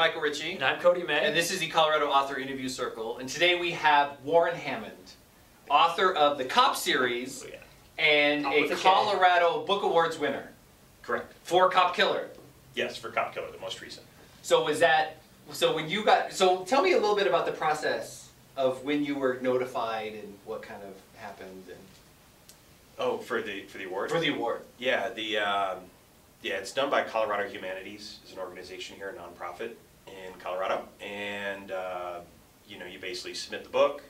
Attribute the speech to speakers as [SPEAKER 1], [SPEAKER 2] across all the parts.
[SPEAKER 1] Michael Ritchie.
[SPEAKER 2] And I'm Cody May.
[SPEAKER 1] And this is the Colorado Author Interview Circle. And today we have Warren Hammond, author of the Cop series and a Colorado Book Awards winner.
[SPEAKER 3] Correct.
[SPEAKER 1] For Cop Killer.
[SPEAKER 3] Yes, for Cop Killer, the most recent.
[SPEAKER 1] So was that, so when you got, so tell me a little bit about the process of when you were notified and what kind of happened. And
[SPEAKER 3] oh, for the award?
[SPEAKER 1] For the award.
[SPEAKER 3] Yeah, it's done by Colorado Humanities. It's an organization here, a nonprofit in Colorado. And, you know, you basically submit the book,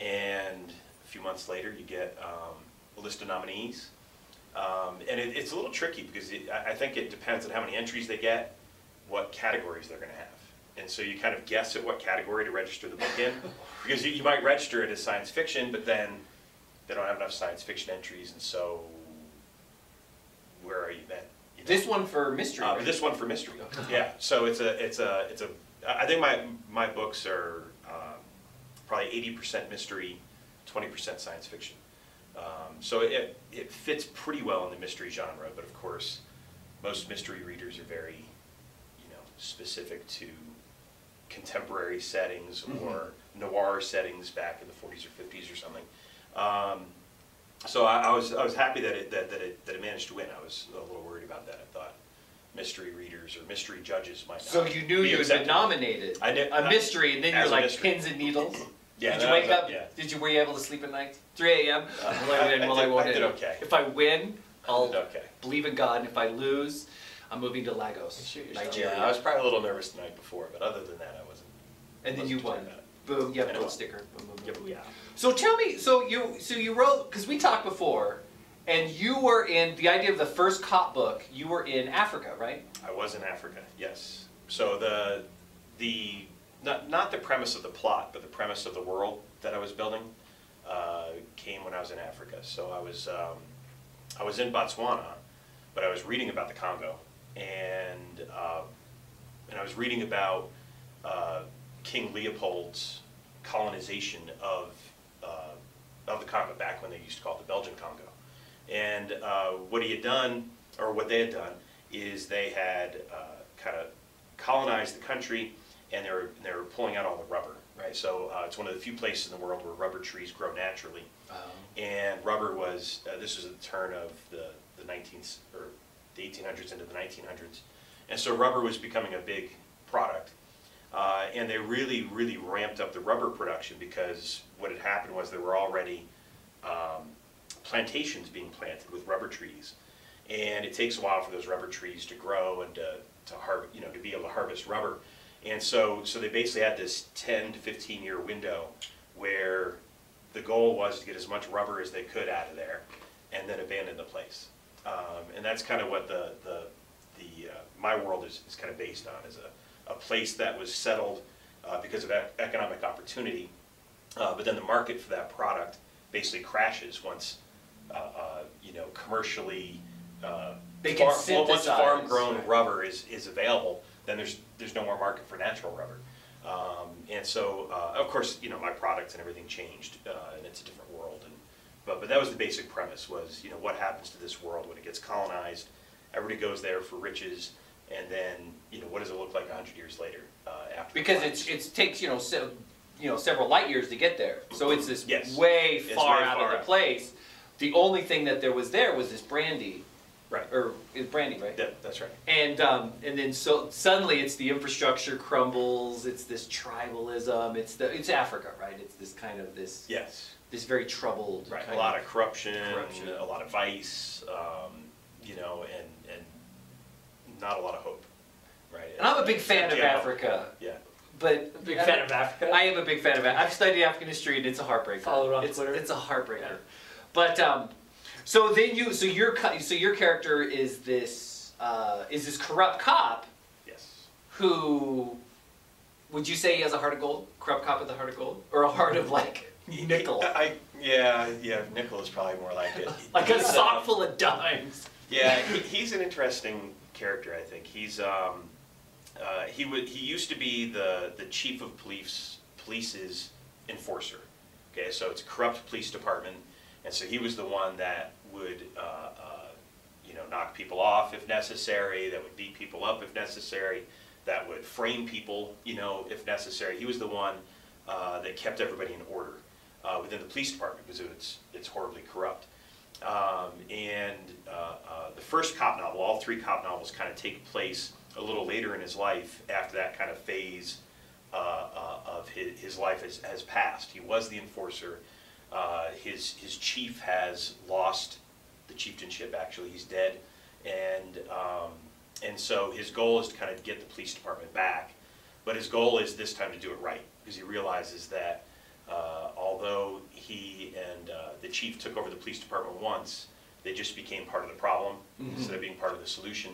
[SPEAKER 3] and a few months later you get a list of nominees. And it's a little tricky because I think it depends on how many entries they get, what categories they're going to have. And so you kind of guess at what category to register the book in. Because you might register it as science fiction, but then they don't have enough science fiction entries, and so where are you then? You know?
[SPEAKER 1] This one for mystery, right?
[SPEAKER 3] This one for mystery. Yeah. So it's a. I think my books are probably 80% mystery, 20% science fiction. So it fits pretty well in the mystery genre, but of course, most mystery readers are very, you know, specific to contemporary settings or noir settings back in the 40s or 50s or something. So I was happy that it managed to win. I was a little worried about that. I thought mystery readers or mystery judges might not.
[SPEAKER 1] So you knew you had been nominated.
[SPEAKER 3] I did,
[SPEAKER 1] a mystery, and then you're like
[SPEAKER 3] mystery.
[SPEAKER 1] pins and needles.
[SPEAKER 3] Yeah.
[SPEAKER 1] Did you wake up?
[SPEAKER 3] Yeah.
[SPEAKER 1] Were you able to sleep at night? 3 a.m. Will I win? Will I win?
[SPEAKER 3] I did okay.
[SPEAKER 1] If I win, I'll
[SPEAKER 3] okay.
[SPEAKER 1] believe in God. And if I lose, I'm moving to Lagos, Nigeria.
[SPEAKER 3] Yeah, I was probably a little nervous the night before, but other than that, I wasn't.
[SPEAKER 1] And then you won. Boom! You have a gold sticker. Boom, boom, boom.
[SPEAKER 2] Yeah.
[SPEAKER 1] So tell me, so you wrote, because we talked before, and you were in the idea of the first cop book. You were in Africa, right?
[SPEAKER 3] I was in Africa. Yes. So not the premise of the plot, but the premise of the world that I was building came when I was in Africa. So I was in Botswana, but I was reading about the Congo, and I was reading about King Leopold's colonization of the Congo back when they used to call it the Belgian Congo. And what he had done, or what they had done, is they had kind of colonized the country, and they were pulling out all the rubber. Right. So it's one of the few places in the world where rubber trees grow naturally. And rubber was this was at the turn of the 1800s into the 1900s, and so rubber was becoming a big product. And they really, really ramped up the rubber production because what had happened was there were already plantations being planted with rubber trees, and it takes a while for those rubber trees to grow and to be able to harvest rubber. And so they basically had this 10 to 15 year window where the goal was to get as much rubber as they could out of there, and then abandon the place. And that's kind of what my world is kind of based on, is a place that was settled because of economic opportunity, but then the market for that product basically crashes once commercially once farm-grown rubber is available. Then there's no more market for natural rubber, and so of course my products and everything changed, and it's a different world. But that was the basic premise, was what happens to this world when it gets colonized. Everybody goes there for riches. And then, what does it look like 100 years later? After
[SPEAKER 1] because it takes several light years to get there, so it's this
[SPEAKER 3] yes.
[SPEAKER 1] way
[SPEAKER 3] it's
[SPEAKER 1] far
[SPEAKER 3] way
[SPEAKER 1] out
[SPEAKER 3] far
[SPEAKER 1] of the place. The only thing that there was this brandy,
[SPEAKER 3] right?
[SPEAKER 1] Or it's brandy, right?
[SPEAKER 3] Yeah, that's right.
[SPEAKER 1] And then so suddenly it's the infrastructure crumbles. It's this tribalism. It's Africa, right? It's this kind of this this very troubled.
[SPEAKER 3] Right. A lot of corruption, a lot of vice, and not a lot of hope, right?
[SPEAKER 1] And I'm a big fan of Africa.
[SPEAKER 3] Yeah.
[SPEAKER 1] But
[SPEAKER 2] big fan of Africa.
[SPEAKER 1] I am a big fan of Africa. I've studied African history, and it's a heartbreaker.
[SPEAKER 2] Follow it on Twitter.
[SPEAKER 1] It's a heartbreaker. Yeah. But so your character is this corrupt cop.
[SPEAKER 3] Yes.
[SPEAKER 1] Who would you say he has a heart of gold? Corrupt cop with a heart of gold, or a heart of like nickel?
[SPEAKER 3] Yeah. Nickel is probably more like it.
[SPEAKER 1] Like a sock full of dimes.
[SPEAKER 3] Yeah, he's an interesting character. I think he's he used to be the chief of police's enforcer. Okay, so it's a corrupt police department, and so he was the one that would knock people off if necessary, that would beat people up if necessary, that would frame people, you know, if necessary. He was the one that kept everybody in order within the police department, because it's horribly corrupt. The first cop novel, all three cop novels, kind of take place a little later in his life, after that kind of phase of his life has passed. He was the enforcer. His chief has lost the chieftainship, actually. He's dead. And so his goal is to kind of get the police department back. But his goal is this time to do it right, because he realizes that although he and the chief took over the police department once, they just became part of the problem instead of being part of the solution.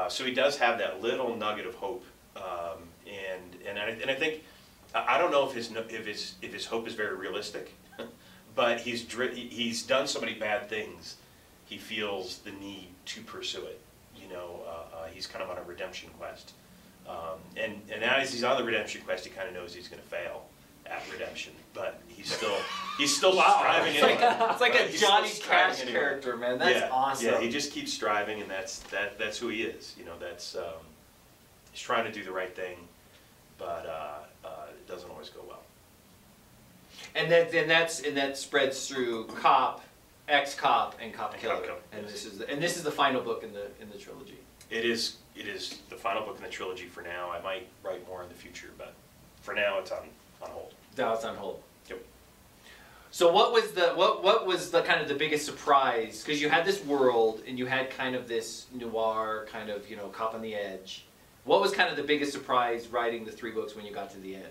[SPEAKER 3] So he does have that little nugget of hope, and I think, I don't know if his hope is very realistic, but he's done so many bad things, he feels the need to pursue it. You know, he's kind of on a redemption quest, and as he's on the redemption quest, he kind of knows he's going to fail at redemption, but he's still wow. Striving.
[SPEAKER 1] It's like a Johnny Cash character, man. That's awesome.
[SPEAKER 3] Yeah, he just keeps striving, and that's who he is. You know, he's trying to do the right thing, but it doesn't always go well.
[SPEAKER 1] And that spreads through cop, ex-cop, and cop killer. And
[SPEAKER 3] yes.
[SPEAKER 1] this is the final book in the trilogy.
[SPEAKER 3] It is the final book in the trilogy for now. I might write more in the future, but for now it's on hold.
[SPEAKER 1] Now it's on hold.
[SPEAKER 3] Yep.
[SPEAKER 1] So what was the kind of the biggest surprise? Because you had this world and you had kind of this noir kind of, you know, cop on the edge. What was kind of the biggest surprise writing the 3 books when you got to the end?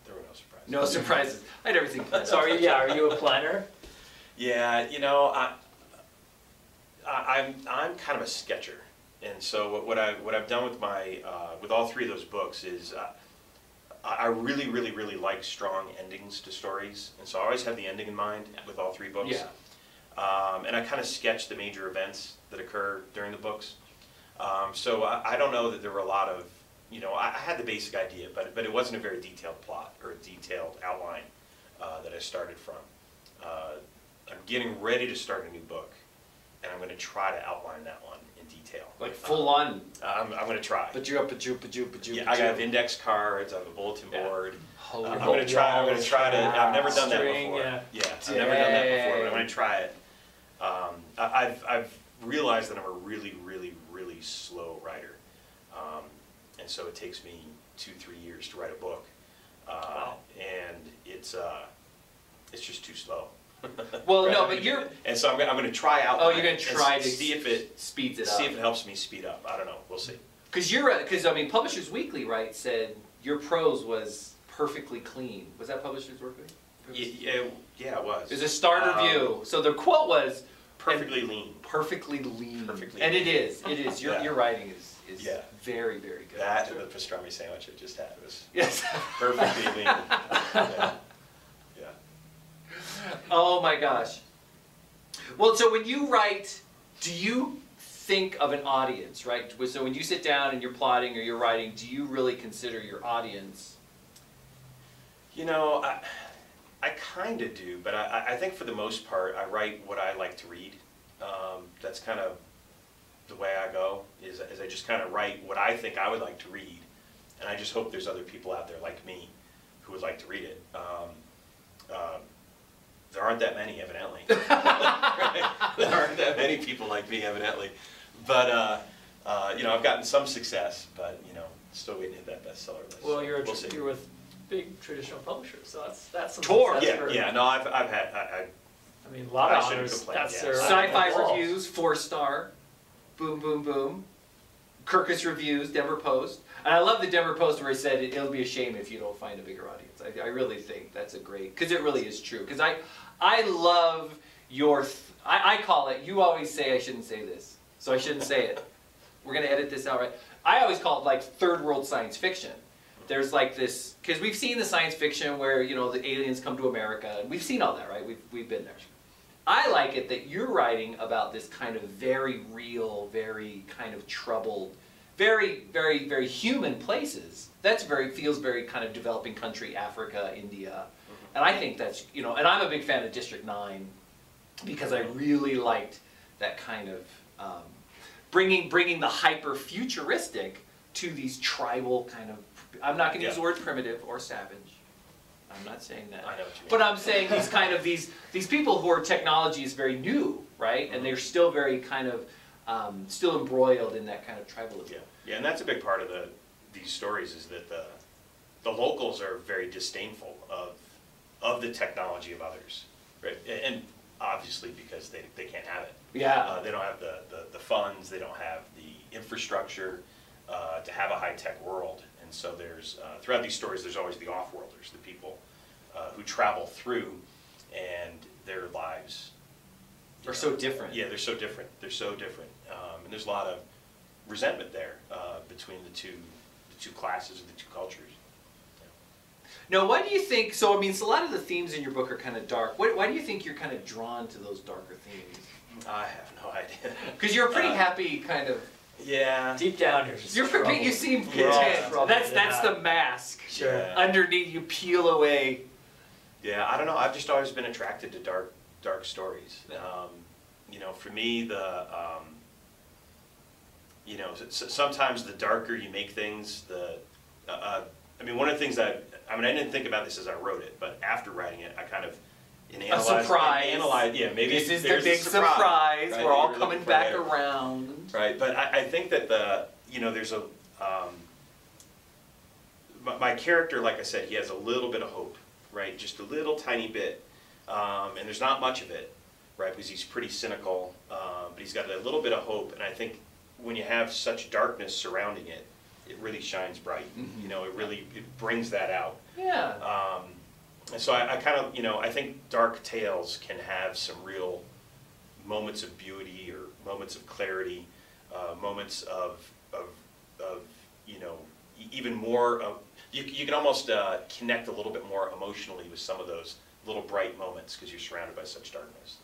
[SPEAKER 3] There were no surprises.
[SPEAKER 1] No surprises. I had everything planned.
[SPEAKER 2] So are you a planner?
[SPEAKER 3] Yeah, you know, I'm kind of a sketcher, and so what I've done with with all 3 of those books is I really like strong endings to stories, and so I always have the ending in mind with all 3 books.
[SPEAKER 1] Yeah.
[SPEAKER 3] And I kind of sketch the major events that occur during the books. So I don't know that there were a lot of, you know, I had the basic idea, but it wasn't a very detailed plot or a detailed outline that I started from. I'm getting ready to start a new book, and I'm going to try to outline that one in detail.
[SPEAKER 1] Like full on.
[SPEAKER 3] I'm going to try.
[SPEAKER 1] Yeah,
[SPEAKER 3] I have index cards. I have a bulletin board.
[SPEAKER 1] I'm
[SPEAKER 3] going to try. I've never done that before.
[SPEAKER 2] Yeah,
[SPEAKER 3] I've never done that before, but I'm going to try it. I've realized that I'm a really slow writer, and so it takes me 2-3 years to write a book, and it's just too slow.
[SPEAKER 1] Well, no, but you're.
[SPEAKER 3] And so I'm going to try out.
[SPEAKER 1] Oh, you're going to try to
[SPEAKER 3] see if it
[SPEAKER 1] speeds it up.
[SPEAKER 3] See if it helps me speed up. I don't know. We'll see.
[SPEAKER 1] Because I mean, Publishers Weekly, right, said your prose was perfectly clean. Was that Publishers Weekly?
[SPEAKER 3] Yeah, it was.
[SPEAKER 1] It was a star review. So the quote was
[SPEAKER 3] perfectly lean.
[SPEAKER 1] Perfectly lean.
[SPEAKER 3] Perfectly.
[SPEAKER 1] And
[SPEAKER 3] lean.
[SPEAKER 1] it is. It is. Your writing is very good.
[SPEAKER 3] That and the pastrami sandwich I just had was
[SPEAKER 1] perfectly
[SPEAKER 3] lean. Yeah.
[SPEAKER 1] Oh my gosh. Well, so when you write, do you think of an audience, right? So when you sit down and you're plotting or you're writing, do you really consider your audience?
[SPEAKER 3] You know, I kind of do, but I think for the most part, I write what I like to read. That's kind of the way I go, is I just kind of write what I think I would like to read, and I just hope there's other people out there like me who would like to read it. There aren't that many, evidently. Right? There aren't that many people like me, evidently. But you know, I've gotten some success, but you know, still waiting to hit that bestseller list.
[SPEAKER 2] Well, you're with big traditional publishers, so that's some
[SPEAKER 1] Tor.
[SPEAKER 2] Success
[SPEAKER 3] Yeah. No, I've had.
[SPEAKER 2] I mean, a lot of honors. That's their
[SPEAKER 1] Sci-Fi Reviews, 4-star. Boom, boom, boom. Kirkus Reviews, Denver Post. And I love the Denver Post where he said it'll be a shame if you don't find a bigger audience. I really think that's a great, because it really is true. Because I love your, I call it, you always say I shouldn't say this, so I shouldn't say it. We're going to edit this out, right? I always call it like third world science fiction. There's like this, because we've seen the science fiction where, you know, the aliens come to America, and we've seen all that, right? We've been there. I like it that you're writing about this kind of very real, very kind of troubled, very, very, very human places. That's feels very kind of developing country, Africa, India. And I think that's, you know, and I'm a big fan of District 9 because I really liked that kind of, bringing the hyper futuristic to these tribal kind of. I'm not going to use the words primitive or savage. I'm not saying that.
[SPEAKER 3] I know what you mean.
[SPEAKER 1] But I'm saying these kind of these people who are technology is very new, right? And they're still very kind of still embroiled in that kind of tribalism.
[SPEAKER 3] Yeah, and that's a big part of these stories is that the locals are very disdainful of the technology of others, right? And obviously because they can't have it.
[SPEAKER 1] Yeah.
[SPEAKER 3] They don't have the funds, they don't have the infrastructure to have a high-tech world. And so there's, throughout these stories, there's always the off-worlders, the people who travel through and their lives
[SPEAKER 1] Are so different.
[SPEAKER 3] Yeah, they're so different. They're so different. And there's a lot of resentment there between the two classes, the two cultures.
[SPEAKER 1] Now, why do you think, so I mean, so a lot of the themes in your book are kind of dark. Why do you think you're kind of drawn to those darker themes?
[SPEAKER 3] I have no idea.
[SPEAKER 1] Because you're a pretty happy kind of.
[SPEAKER 3] Yeah.
[SPEAKER 2] Deep down,
[SPEAKER 1] You seem
[SPEAKER 3] Yeah.
[SPEAKER 1] content. That's the mask.
[SPEAKER 2] Sure.
[SPEAKER 3] Yeah.
[SPEAKER 1] Underneath, you peel away.
[SPEAKER 3] Yeah, I don't know. I've just always been attracted to dark stories.
[SPEAKER 1] Yeah.
[SPEAKER 3] You know, for me, you know, sometimes the darker you make things, I mean, one of the things I didn't think about this as I wrote it, but after writing it, I kind of analyzed, yeah, maybe
[SPEAKER 1] This is the
[SPEAKER 3] there's a
[SPEAKER 1] big surprise.
[SPEAKER 3] right,
[SPEAKER 1] We're all
[SPEAKER 3] you're
[SPEAKER 1] coming
[SPEAKER 3] looking for
[SPEAKER 1] back
[SPEAKER 3] there.
[SPEAKER 1] around.
[SPEAKER 3] Right, but I think that you know, there's my character, like I said, he has a little bit of hope, right? Just a little tiny bit, and there's not much of it, right? Because he's pretty cynical, but he's got a little bit of hope, and I think when you have such darkness surrounding it, it really shines bright.
[SPEAKER 1] Mm-hmm.
[SPEAKER 3] You know, it brings that out.
[SPEAKER 1] Yeah.
[SPEAKER 3] And so I kind of, you know, I think dark tales can have some real moments of beauty or moments of clarity, moments of you know, even more of, you can almost connect a little bit more emotionally with some of those little bright moments because you're surrounded by such darkness.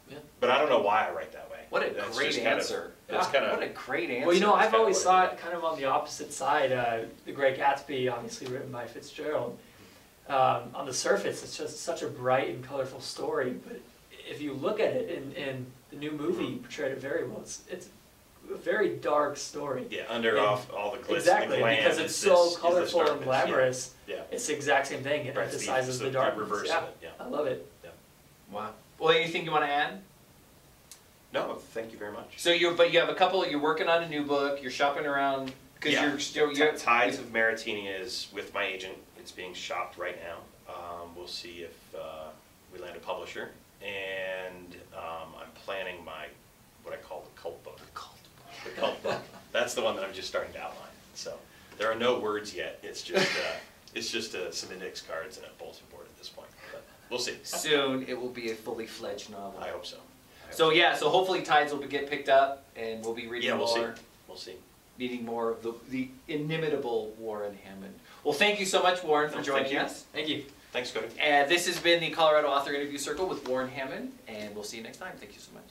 [SPEAKER 1] Yeah.
[SPEAKER 3] But I don't know why I write that way.
[SPEAKER 1] What a
[SPEAKER 3] That's
[SPEAKER 1] great
[SPEAKER 3] just kind of-
[SPEAKER 1] answer.
[SPEAKER 3] that's kind of,
[SPEAKER 1] What a great answer.
[SPEAKER 2] Well, you know,
[SPEAKER 3] That's
[SPEAKER 2] I've
[SPEAKER 3] kinda
[SPEAKER 2] always
[SPEAKER 3] what
[SPEAKER 2] saw
[SPEAKER 3] it
[SPEAKER 2] it kind of on the opposite side. The Great Gatsby, obviously written by Fitzgerald. On the surface, it's just such a bright and colorful story, but if you look at it, and the new movie portrayed it very well, it's a very dark story.
[SPEAKER 3] yeah, under off all the glitz,
[SPEAKER 2] Exactly,
[SPEAKER 3] the glam,
[SPEAKER 2] because it's
[SPEAKER 3] is
[SPEAKER 2] so
[SPEAKER 3] this
[SPEAKER 2] colorful and
[SPEAKER 3] darkness.
[SPEAKER 2] glamorous.
[SPEAKER 3] Yeah.
[SPEAKER 2] It's the exact same thing. It
[SPEAKER 3] Right, it's
[SPEAKER 2] emphasizes the darkness.
[SPEAKER 3] reverse
[SPEAKER 2] Yeah,
[SPEAKER 3] of it, yeah.
[SPEAKER 2] I love it.
[SPEAKER 1] Wow. Well, anything you want to add?
[SPEAKER 3] No, thank you very much.
[SPEAKER 1] So you have a couple. You're working on a new book. You're shopping around because
[SPEAKER 3] Yeah.
[SPEAKER 1] you're still.
[SPEAKER 3] Tides of Maritini is with my agent. It's being shopped right now. We'll see if we land a publisher, and I'm planning what I call the cult book. The cult book. That's the one that I'm just starting to outline. So there are no words yet. It's just some index cards and a bulletin board at this point. But we'll see.
[SPEAKER 1] Soon it will be a fully fledged novel.
[SPEAKER 3] I hope so.
[SPEAKER 1] So yeah, so hopefully Tides will get picked up, and we'll be reading
[SPEAKER 3] Yeah, we'll see.
[SPEAKER 1] more,
[SPEAKER 3] We'll see.
[SPEAKER 1] meeting more of the inimitable Warren Hammond. Well, thank you so much, Warren, for
[SPEAKER 3] No,
[SPEAKER 1] joining
[SPEAKER 3] thank you.
[SPEAKER 1] us.
[SPEAKER 2] Thank you.
[SPEAKER 3] Thanks, Cody.
[SPEAKER 1] And this has been the Colorado Author Interview Circle with Warren Hammond, and we'll see you next time. Thank you so much.